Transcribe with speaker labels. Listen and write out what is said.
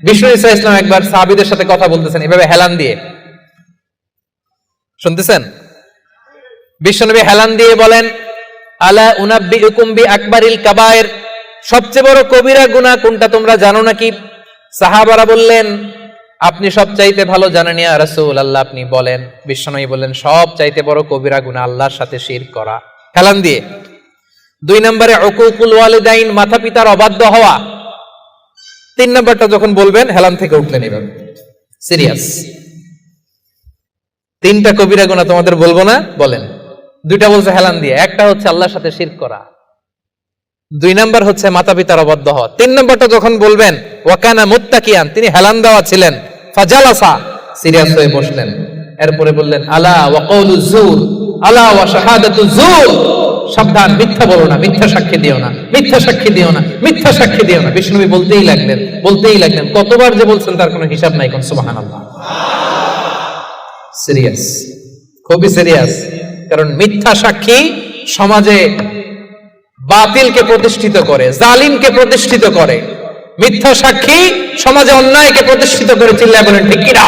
Speaker 1: বিষ্ণু ইসা ইসলাম একবার সাহাবীদের সাথে কথা বলতেছেন এভাবে হেলান দিয়ে, শুনতেছেন? বিশ্বনবী হেলান দিয়ে বলেন, আলা উনাব্বিউকুম বিআকবারিল কাবায়ের, সবচেয়ে বড় কবিরা গুনাহ কোনটা তোমরা জানো নাকি? সাহাবারা বললেন, আপনি সবচাইতে ভালো জানেন ইয়া রাসূলুল্লাহ, আপনি বলেন। বিশ্বনবী বললেন, সবচাইতে বড় কবিরা গুনাহ আল্লাহর সাথে শিরক করা, হেলান দিয়ে। 2 নম্বরে উকুকুল ওয়ালিদাইন, মাতা পিতার অবাধ্য হওয়া। 3 নম্বরটা যখন বলবেন হেলান থেকে উঠলেন এভাবে, সিরিয়াস। 3টা কবিরা গুনাহ তোমাদের বলবো না, বলেন। 2টা বলছে হেলান দিয়ে, একটা হচ্ছে আল্লাহর সাথে শিরক করা, 2 নাম্বার হচ্ছে মাতা পিতার অবাধ্য হওয়া। 3 নাম্বারটা যখন বলবেন, ওয়াকানা মুত্তাকিয়ান, তিনি হেলান দেওয়া ছিলেন, ফাজালাসা, সিরিয়াস হয়ে বসলেন। এরপরে বললেন, আলা ওয়া কওলুজ জুর, আলা ওয়া শাহাদাতুজ জুর, সাবধান, মিথ্যা বলো না, মিথ্যা সাক্ষী দিও না, মিথ্যা সাক্ষী দিও না, মিথ্যা সাক্ষী দিও না। বিষ্ণু নবী বলতেই লাগলেন, কতবার যে বলছেন তার কোনো হিসাব নাই। কোন সুবহানাল্লাহ। সিরিয়াস, খুবই সিরিয়াস। কারণ মিথ্যা সাক্ষী সমাজে বাতিলকে প্রতিষ্ঠিত করে, জালিমকে প্রতিষ্ঠিত করে। মিথ্যা সাক্ষী সমাজে অন্যায়কে প্রতিষ্ঠিত করে। চিল্লায় বলেন ঠিক কিনা?